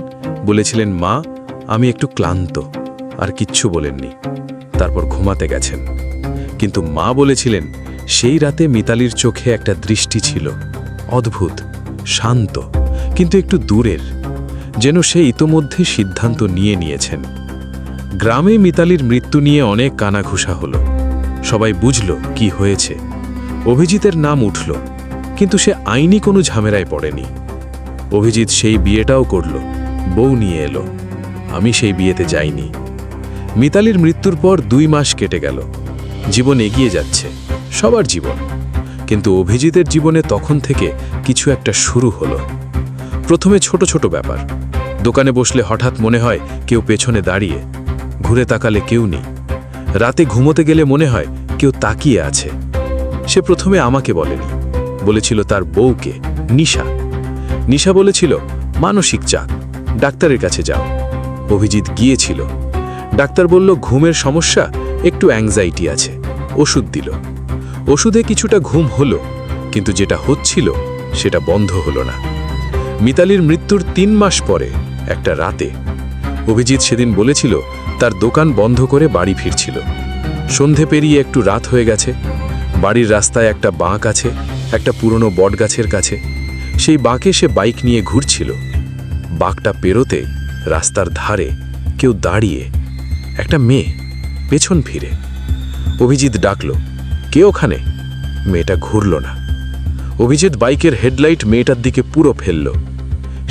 বলেছিলেন, মা আমি একটু ক্লান্ত। আর কিচ্ছু বলেননি। তারপর ঘুমাতে গেছেন। কিন্তু মা বলেছিলেন, সেই রাতে মিতালির চোখে একটা দৃষ্টি ছিল, অদ্ভুত, শান্ত, কিন্তু একটু দূরের, যেন সে ইতোমধ্যে সিদ্ধান্ত নিয়েছেন। গ্রামে মিতালির মৃত্যু নিয়ে অনেক কানাঘুষা হলো। সবাই বুঝল কি হয়েছে। অভিজিতের নাম উঠল, কিন্তু সে আইনি কোনো ঝামেলায় পড়েনি। অভিজিৎ সেই বিয়েটাও করল, বউ নিয়ে এলো। আমি সেই বিয়েতে যাইনি। মিতালির মৃত্যুর পর 2 মাস কেটে গেল। জীবন এগিয়ে যাচ্ছে, সবার জীবন। কিন্তু অভিজিতের জীবনে তখন থেকে কিছু একটা শুরু হলো। প্রথমে ছোট ছোট ব্যাপার। দোকানে বসলে হঠাৎ মনে হয় কেউ পেছনে দাঁড়িয়ে, ঘুরে তাকালে কেউ নেই। রাতে ঘুমোতে গেলে মনে হয় কেউ তাকিয়ে আছে। সে প্রথমে আমাকে বলেনি, বলেছিল তার বউকে, নিশা বলেছিল, মানসিক চাপ, ডাক্তারের কাছে যাও। অভিজিৎ গিয়েছিল। ডাক্তার বলল ঘুমের সমস্যা, একটু অ্যাংজাইটি আছে। ওষুধ দিল। ওষুধে কিছুটা ঘুম হলো, কিন্তু যেটা হচ্ছিল সেটা বন্ধ হলো না। মিতালির মৃত্যুর 3 মাস পরে একটা রাতে অভিজিৎ সেদিন বলেছিল তার দোকান বন্ধ করে বাড়ি ফিরছিল। সন্ধে পেরিয়ে একটু রাত হয়ে গেছে। বাড়ির রাস্তায় একটা বাঁক আছে, একটা পুরনো বটগাছের কাছে। সেই বাঁকে সে বাইক নিয়ে ঘুরছিল। বাঁকটা পেরোতে রাস্তার ধারে কেউ দাঁড়িয়ে, একটা মেয়ে, পেছন ফিরে। অভিজিৎ ডাকল, কে ওখানে? মেয়েটা ঘুরল না। অভিজিৎ বাইকের হেডলাইট মেয়েটার দিকে পুরো ফেলল।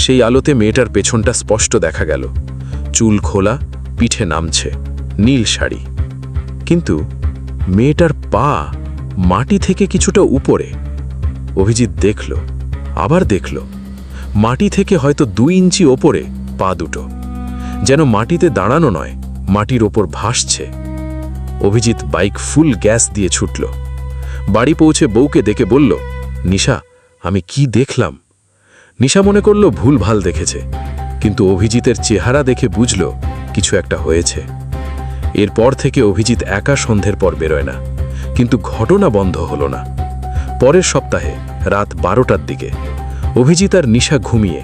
সেই আলোতে মেয়েটার পেছনটা স্পষ্ট দেখা গেল। চুল খোলা, পিঠে নামছে, নীল শাড়ি। কিন্তু মেয়েটার পা মাটি থেকে কিছুটা উপরে। অভিজিৎ দেখল, আবার দেখল, মাটি থেকে হয়তো 2 ইঞ্চি ওপরে পা দুটো, যেন মাটিতে দাঁড়ানো নয়, মাটির ওপর ভাসছে। অভিজিৎ বাইক ফুল গ্যাস দিয়ে ছুটল। বাড়ি পৌঁছে বউকে ডেকে বলল, নিশা, আমি কি দেখলাম? নিশা মনে করল ভুল ভাল দেখেছে, কিন্তু অভিজিতের চেহারা দেখে বুঝল কিছু একটা হয়েছে। এরপর থেকে অভিজিৎ একা সন্ধ্যের পর বেরোয় না, কিন্তু ঘটনা বন্ধ হলো না। পরের সপ্তাহে রাত 12টার দিকে অভিজিৎ আর নিশা ঘুমিয়ে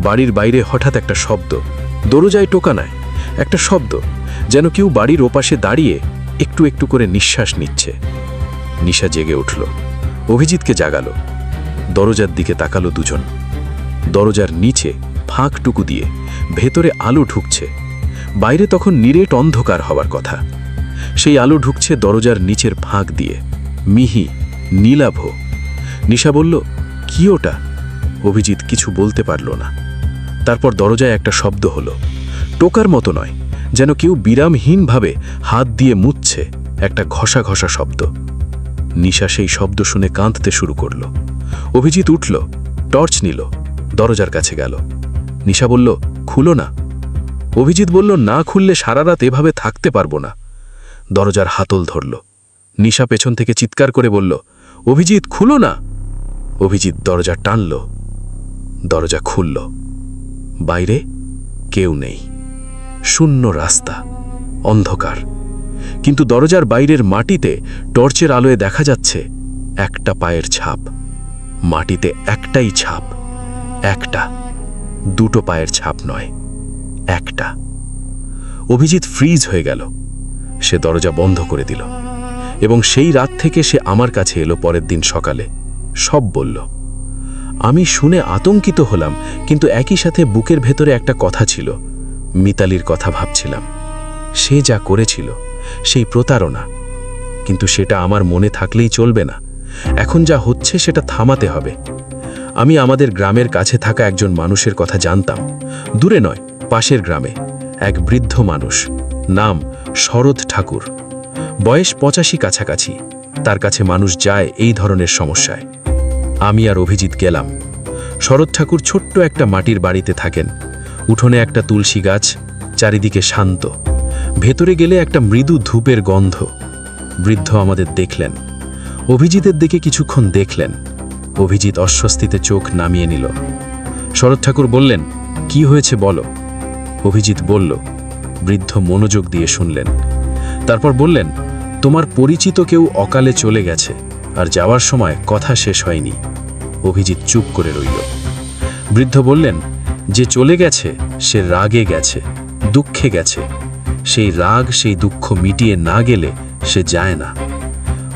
বাড়ির বাইরে হঠাৎ একটা শব্দ, দরজায় টোকা নয়, একটা শব্দ, যেন কেউ বাড়ির ওপাশে দাঁড়িয়ে একটু একটু করে নিঃশ্বাস নিচ্ছে। নিশা জেগে উঠল, অভিজিৎকে জাগালো। দরজার দিকে তাকালো দুজন। দরজার নিচে ফাঁকটুকু দিয়ে ভেতরে আলো ঢুকছে। বাইরে তখন নিরেট অন্ধকার হওয়ার কথা, সেই আলো ঢুকছে দরজার নিচের ফাঁক দিয়ে, মিহি নীলাভ। নিশা বলল, কি ওটা? অভিজিৎ কিছু বলতে পারল না। তারপর দরজায় একটা শব্দ হলো, টোকার মতো নয়, যেন কেউ বিরামহীনভাবে হাত দিয়ে মুছছে, একটা ঘষা ঘষা শব্দ। নিশা সেই শব্দ শুনে কাঁদতে শুরু করল। অভিজিৎ উঠল, টর্চ নিল, দরজার কাছে গেল। নিশা বলল, খুলো না। অভিজিৎ বলল, না খুললে সারা রাত এভাবে থাকতে পারবো না। দরজার হাতল ধরল। নিশা পেছন থেকে চিৎকার করে বলল, অভিজিৎ, খুলো না। অভিজিৎ দরজা টানল, দরজা খুলল। বাইরে কেউ নেই, শূন্য রাস্তা, অন্ধকার। কিন্তু দরজার বাইরের মাটিতে টর্চের আলোয় দেখা যাচ্ছে একটা পায়ের ছাপ। মাটিতে একটাই ছাপ, একটা, দুটো পায়ের ছাপ নয়, একটা। অভিজিৎ ফ্রিজ হয়ে গেল। সে দরজা বন্ধ করে দিল এবং সেই রাত থেকে সে আমার কাছে এলো পরের দিন সকালে, সব বলল। আমি শুনে আতঙ্কিত হলাম, কিন্তু একই সাথে বুকের ভেতরে একটা কথা ছিল, মিতালির কথা ভাবছিলাম। সে যা করেছিল সেই প্রতারণা, কিন্তু সেটা আমার মনে থাকলেই চলবে না। এখন যা হচ্ছে সেটা থামাতে হবে। আমি আমাদের গ্রামের কাছে থাকা একজন মানুষের কথা জানতাম, দূরে নয়, পাশের গ্রামে, এক বৃদ্ধ মানুষ, নাম শরৎ ঠাকুর, বয়স 85 কাছাকাছি। তার কাছে মানুষ যায় এই ধরনের সমস্যায়। আমি আর অভিজিৎ গেলাম। শরৎ ঠাকুর ছোট্ট একটা মাটির বাড়িতে থাকেন। উঠোনে একটা তুলসী গাছ, চারিদিকে শান্ত। ভেতরে গেলে একটা মৃদু ধূপের গন্ধ। বৃদ্ধ আমাদের দেখলেন, অভিজিতের দিকে কিছুক্ষণ দেখলেন। অভিজিৎ অস্বস্তিতে চোখ নামিয়ে নিল। শরৎ ঠাকুর বললেন, কি হয়েছে বলো? অভিজিৎ বলল। বৃদ্ধ মনোযোগ দিয়ে শুনলেন। তারপর বললেন, তোমার পরিচিত কেউ অকালে চলে গেছে, আর যাওয়ার সময় কথা শেষ হয়নি। অভিজিৎ চুপ করে রইল। বৃদ্ধ বললেন, যে চলে গেছে সে রাগে গেছে, দুঃখে গেছে। সেই রাগ, সেই দুঃখ মিটিয়ে না গেলে সে যায় না।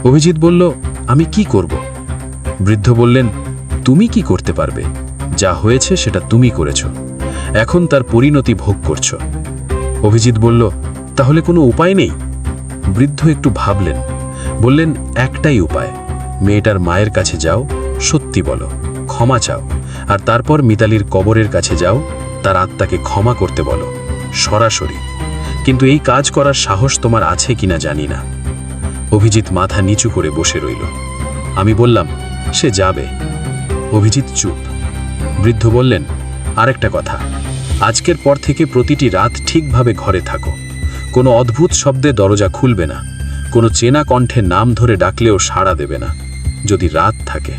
অভিজিৎ বলল, আমি কি করব? বৃদ্ধ বললেন, তুমি কি করতে পারবে? যা হয়েছে সেটা তুমি করেছ, এখন তার পরিণতি ভোগ করছ। অভিজিৎ বলল, তাহলে কোনো উপায় নেই? বৃদ্ধ একটু ভাবলেন, বললেন, একটাই উপায়। মেয়েটার মায়ের কাছে যাও, সত্যি বলো, ক্ষমা চাও, আর তারপর মিতালির কবরের কাছে যাও, তার আত্মাকে ক্ষমা করতে বলো, সরাসরি। কিন্তু এই কাজ করার সাহস তোমার আছে কিনা জানি না। অভিজিৎ মাথা নিচু করে বসে রইল। আমি বললাম, সে যাবে। অভিজিৎ চুপ। বৃদ্ধ বললেন, আরেকটা কথা, আজকের পর থেকে প্রতিটি রাত ঠিকভাবে ঘরে থাকো। কোনো অদ্ভুত শব্দে দরজা খুলবে না, কোনো চেনা কণ্ঠে নাম ধরে ডাকলেও সাড়া দেবে না, যদি রাত থাকে।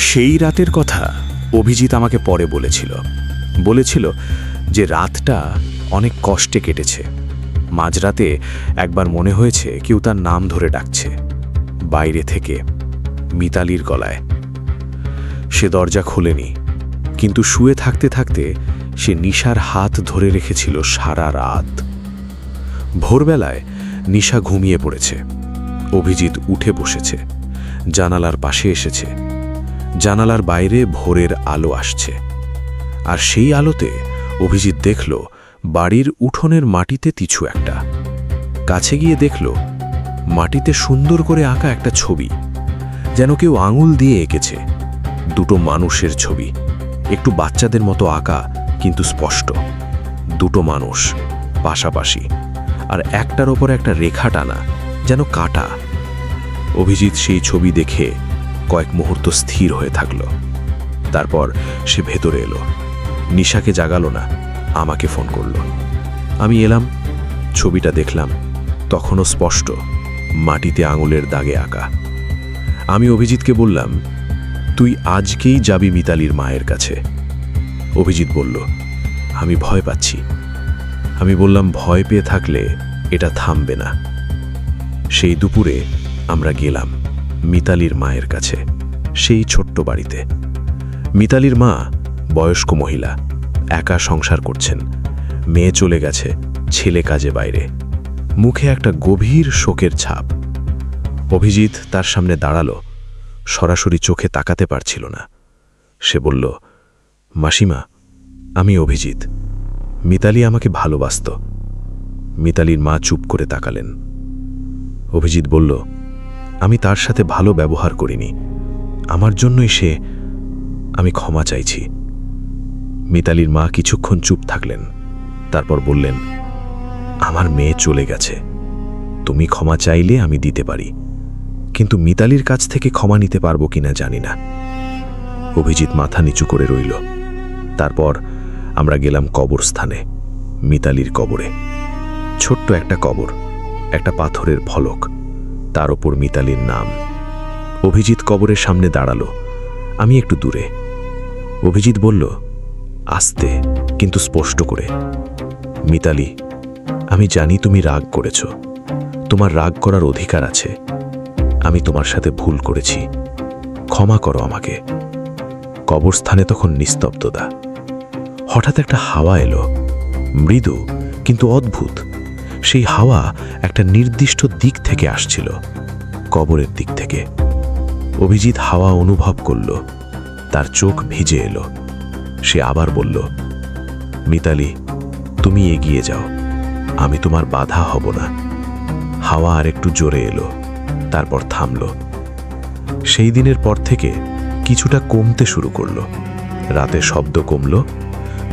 সেই রাতের কথা অভিজিৎ আমাকে পরে বলেছিল যে রাতটা অনেক কষ্টে কেটেছে। মাঝরাতে একবার মনে হয়েছে কেউ তার নাম ধরে ডাকছে, বাইরে থেকে, মিতালির গলায়। সে দরজা খোলেনি, কিন্তু শুয়ে থাকতে থাকতে সে নিশার হাত ধরে রেখেছিল সারা রাত। ভোরবেলায় নিশা ঘুমিয়ে পড়েছে। অভিজিৎ উঠে বসেছে, জানালার পাশে এসেছে। জানালার বাইরে ভোরের আলো আসছে, আর সেই আলোতে অভিজিৎ দেখল বাড়ির উঠোনের মাটিতে কিছু একটা। কাছে গিয়ে দেখল মাটিতে সুন্দর করে আঁকা একটা ছবি, যেন কেউ আঙুল দিয়ে এঁকেছে। দুটো মানুষের ছবি, একটু বাচ্চাদের মতো আঁকা, কিন্তু স্পষ্ট। দুটো মানুষ পাশাপাশি, আর একটার ওপর একটা রেখা টানা, যেন কাটা। অভিজিৎ সেই ছবি দেখে কয়েক মুহূর্ত স্থির হয়ে থাকল। তারপর সে ভেতরে এলো। নিশাকে জাগালো না, আমাকে ফোন করল। আমি এলাম, ছবিটা দেখলাম, তখনও স্পষ্ট, মাটিতে আঙুলের দাগে আঁকা। আমি অভিজিৎকে বললাম, তুই আজকেই যাবি মিতালির মায়ের কাছে। অভিজিৎ বলল, আমি ভয় পাচ্ছি। আমি বললাম, ভয় পেয়ে থাকলে এটা থামবে না। সেই দুপুরে আমরা গেলাম মিতালির মায়ের কাছে, সেই ছোট্ট বাড়িতে। মিতালির মা বয়স্ক মহিলা, একা সংসার করছেন। মেয়ে চলে গেছে, ছেলে কাজে বাইরে। মুখে একটা গভীর শোকের ছাপ। অভিজিৎ তার সামনে দাঁড়ালো, সরাসরি চোখে তাকাতে পারছিল না। সে বলল, মাসিমা, আমি অভিজিৎ। মিতালি আমাকে ভালোবাসত। মিতালির মা চুপ করে তাকালেন। অভিজিৎ বলল, আমি তার সাথে ভালো ব্যবহার করিনি, আমার জন্যই সে। আমি ক্ষমা চাইছি। মিতালির মা কিছুক্ষণ চুপ থাকলেন, তারপর বললেন, আমার মেয়ে চলে গেছে, তুমি ক্ষমা চাইলে আমি দিতে পারি, কিন্তু মিতালির কাছ থেকে ক্ষমা নিতে পারবো কিনা জানি না। অভিজিৎ মাথা নিচু করে রইল। তারপর আমরা গেলাম কবরস্থানে, মিতালির কবরে। ছোট্ট একটা কবর, একটা পাথরের ফলক, তার ওপর মিতালির নাম। অভিজিৎ কবরের সামনে দাঁড়ালো, আমি একটু দূরে। অভিজিৎ বলল, আস্তে কিন্তু স্পষ্ট করে, মিতালি, আমি জানি তুমি রাগ করেছ, তোমার রাগ করার অধিকার আছে। আমি তোমার সাথে ভুল করেছি, ক্ষমা করো আমাকে। কবরস্থানে তখন নিস্তব্ধতা। হঠাৎ একটা হাওয়া এলো, মৃদু কিন্তু অদ্ভুত। সেই হাওয়া একটা নির্দিষ্ট দিক থেকে আসছিল, কবরের দিক থেকে। অভিজিৎ হাওয়া অনুভব করল, তার চোখ ভিজে এলো। সে আবার বলল, মিতালি, তুমি এগিয়ে যাও, আমি তোমার বাধা হব না। হাওয়া আর একটু জোরে এলো, তারপর থামল। সেই দিনের পর থেকে কিছুটা কমতে শুরু করল। রাতে শব্দ কমল,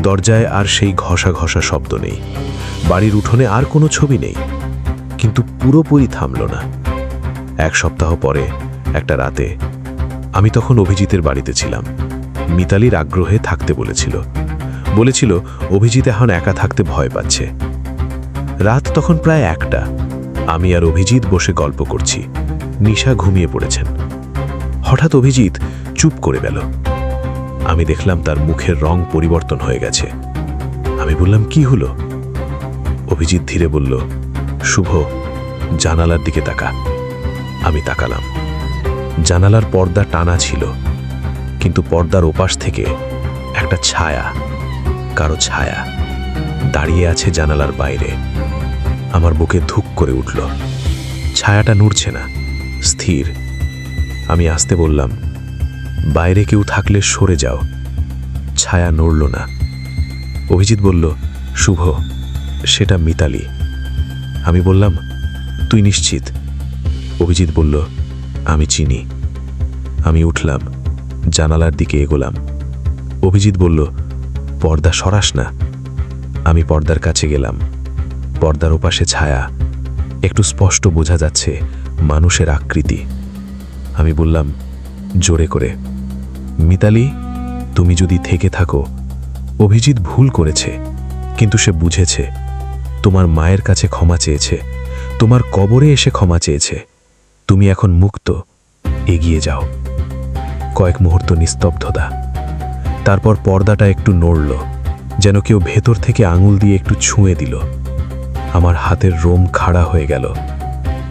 দরজায় আর সেই ঘষা ঘষা শব্দ নেই, বাড়ির উঠোনে আর কোনো ছবি নেই, কিন্তু পুরোপুরি থামল না। এক সপ্তাহ পরে একটা রাতে, আমি তখন অভিজিতের বাড়িতে ছিলাম। মিতালির আগ্রহে থাকতে বলেছিল অভিজিৎ এখন একা থাকতে ভয় পাচ্ছে। রাত তখন প্রায় 1টা। আমি আর অভিজিৎ বসে গল্প করছি, নিশা ঘুমিয়ে পড়েছেন। হঠাৎ অভিজিৎ চুপ করে গেল। আমি দেখলাম তার মুখের রং পরিবর্তন হয়ে গেছে। আমি বললাম, কি হলো? অভিজিৎ ধীরে বলল, শুভ, জানালার দিকে তাকা। আমি তাকালাম। জানালার পর্দা টানা ছিল, কিন্তু পর্দার ওপাশ থেকে একটা ছায়া, কারো ছায়া দাঁড়িয়ে আছে জানালার বাইরে। আমার বুকে ধুক করে উঠল। ছায়াটা নড়ছে না, স্থির। আমি আস্তে বললাম, বাইরে কেউ থাকলে সরে যাও। ছায়া নড়ল না। অভিজিৎ বলল, শুভ, সেটা মিতালি। আমি বললাম, তুই নিশ্চিত? অভিজিৎ বলল, আমি চিনি। আমি উঠলাম, জানালার দিকে এগোলাম। অভিজিৎ বলল, পর্দা সরাস না। আমি পর্দার কাছে গেলাম। পর্দার ওপাশে ছায়া, একটু স্পষ্ট বোঝা যাচ্ছে মানুষের আকৃতি। আমি বললাম জোরে করে, মিতালি, তুমি যদি থেকে থাকো, অভিজিৎ ভুল করেছে, কিন্তু সে বুঝেছে। তোমার মায়ের কাছে ক্ষমা চেয়েছে, তোমার কবরে এসে ক্ষমা চেয়েছে। তুমি এখন মুক্ত, এগিয়ে যাও। কয়েক মুহূর্ত নিস্তব্ধতা। তারপর পর্দাটা একটু নড়ল, যেন কেউ ভেতর থেকে আঙুল দিয়ে একটু ছুঁয়ে দিল। আমার হাতের রোম খাড়া হয়ে গেল।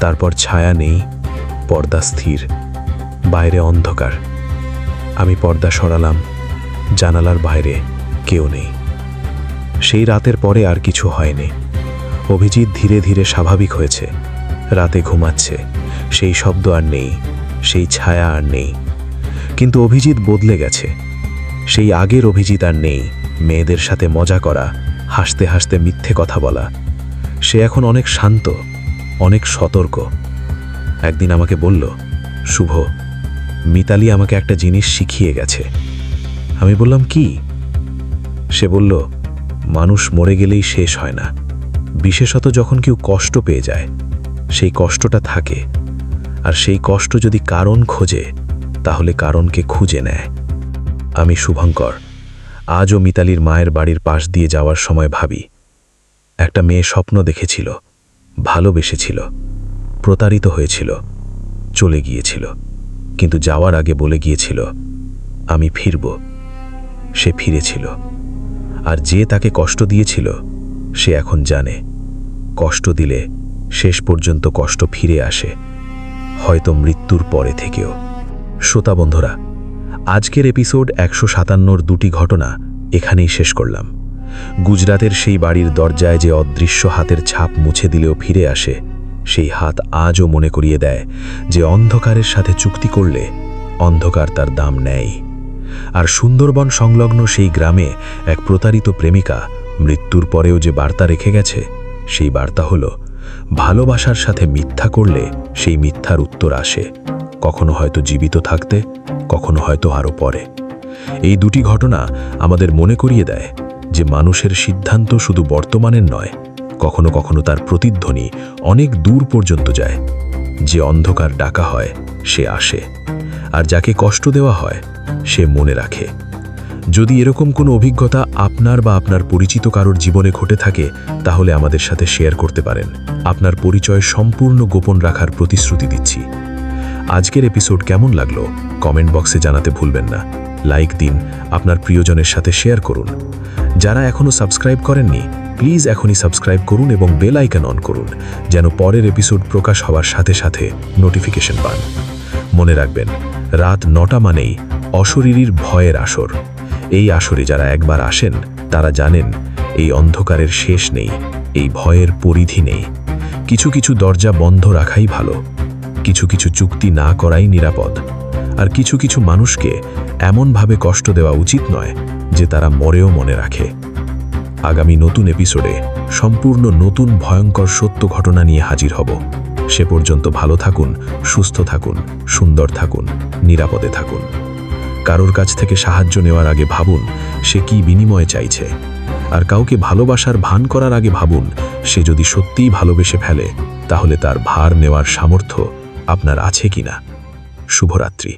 তারপর ছায়া নেই, পর্দা স্থির, বাইরে অন্ধকার। আমি পর্দা সরালাম, জানালার বাইরে কেউ নেই। সেই রাতের পরে আর কিছু হয়নি। অভিজিৎ ধীরে ধীরে স্বাভাবিক হয়েছে, রাতে ঘুমাচ্ছে। সেই শব্দ আর নেই, সেই ছায়া আর নেই। কিন্তু অভিজিৎ বদলে গেছে। সেই আগের অভিজিৎ আর নেই। মেয়েদের সাথে মজা করা, হাসতে হাসতে মিথ্যে কথা বলা। সে এখন অনেক শান্ত, অনেক সতর্ক। একদিন আমাকে বলল, শুভ, মিতালি আমাকে একটা জিনিস শিখিয়ে গেছে। আমি বললাম, কি? সে বলল, মানুষ মরে গেলেই শেষ হয় না, বিশেষত যখন কেউ কষ্ট পেয়ে যায়, সেই কষ্টটা থাকে। আর সেই কষ্ট যদি কারণ খোঁজে, তাহলে কারণকে খুঁজে নেয়। আমি শুভঙ্কর আজও মিতালির মায়ের বাড়ির পাশ দিয়ে যাওয়ার সময় ভাবি, একটা মেয়ে স্বপ্ন দেখেছিল, ভালোবেসেছিল, প্রতারিত হয়েছিল, চলে গিয়েছিল। কিন্তু যাওয়ার আগে বলে গিয়েছিল, আমি ফিরব। সে ফিরেছিল, আর যে তাকে কষ্ট দিয়েছিল সে এখন জানে, কষ্ট দিলে শেষ পর্যন্ত কষ্ট ফিরে আসে, হয়তো মৃত্যুর পরে থেকেও। শ্রোতা বন্ধুরা, আজকের এপিসোড 157-র দুটি ঘটনা এখানেই শেষ করলাম। গুজরাতের সেই বাড়ির দরজায় যে অদৃশ্য হাতের ছাপ মুছে দিলেও ফিরে আসে, সেই হাত আজও মনে করিয়ে দেয় যে অন্ধকারের সাথে চুক্তি করলে অন্ধকার তার দাম নেয়। আর সুন্দরবন সংলগ্ন সেই গ্রামে এক প্রতারিত প্রেমিকা মৃত্যুর পরেও যে বার্তা রেখে গেছে, সেই বার্তা হলো, ভালোবাসার সাথে মিথ্যা করলে সেই মিথ্যার উত্তর আসে, কখনো হয়তো জীবিত থাকতে, কখনো হয়তো আরও পরে। এই দুটি ঘটনা আমাদের মনে করিয়ে দেয় যে মানুষের সিদ্ধান্ত শুধু বর্তমানের নয়, কখনো কখনো তার প্রতিধ্বনি অনেক দূর পর্যন্ত যায়। যে অন্ধকার ডাকা হয় সে আসে, আর যাকে কষ্ট দেওয়া হয় সে মনে রাখে। যদি এরকম কোনো অভিজ্ঞতা আপনার বা আপনার পরিচিত কারোর জীবনে ঘটে থাকে, তাহলে আমাদের সাথে শেয়ার করতে পারেন। আপনার পরিচয় সম্পূর্ণ গোপন রাখার প্রতিশ্রুতি দিচ্ছি। আজকের এপিসোড কেমন লাগলো কমেন্ট বক্সে জানাতে ভুলবেন না। লাইক দিন, আপনার প্রিয়জনের সাথে শেয়ার করুন। যারা এখনও সাবস্ক্রাইব করেননি, প্লিজ এখনই সাবস্ক্রাইব করুন এবং বেল আইকন অন করুন, যেন পরের এপিসোড প্রকাশ হওয়ার সাথে সাথে নোটিফিকেশন পান। মনে রাখবেন, রাত 9টা মানেই অশরীরীর ভয়ের আসর। এই আসরে যারা একবার আসেন তারা জানেন, এই অন্ধকারের শেষ নেই, এই ভয়ের পরিধি নেই। কিছু কিছু দরজা বন্ধ রাখাই ভালো, কিছু কিছু চুক্তি না করাই নিরাপদ, আর কিছু কিছু মানুষকে এমনভাবে কষ্ট দেওয়া উচিত নয় যে তারা মরেও মনে রাখে। আগামী নতুন এপিসোডে সম্পূর্ণ নতুন ভয়ঙ্কর সত্য ঘটনা নিয়ে হাজির হব। সে পর্যন্ত ভালো থাকুন, সুস্থ থাকুন, সুন্দর থাকুন, নিরাপদে থাকুন। কারোর কাছ থেকে সাহায্য নেওয়ার আগে ভাবুন সে কি বিনিময়ে চাইছে, আর কাউকে ভালোবাসার ভান করার আগে ভাবুন সে যদি সত্যিই ভালোবেসে ফেলে, তাহলে তার ভার নেওয়ার সামর্থ্য আপনার আছে কিনা। শুভরাত্রি।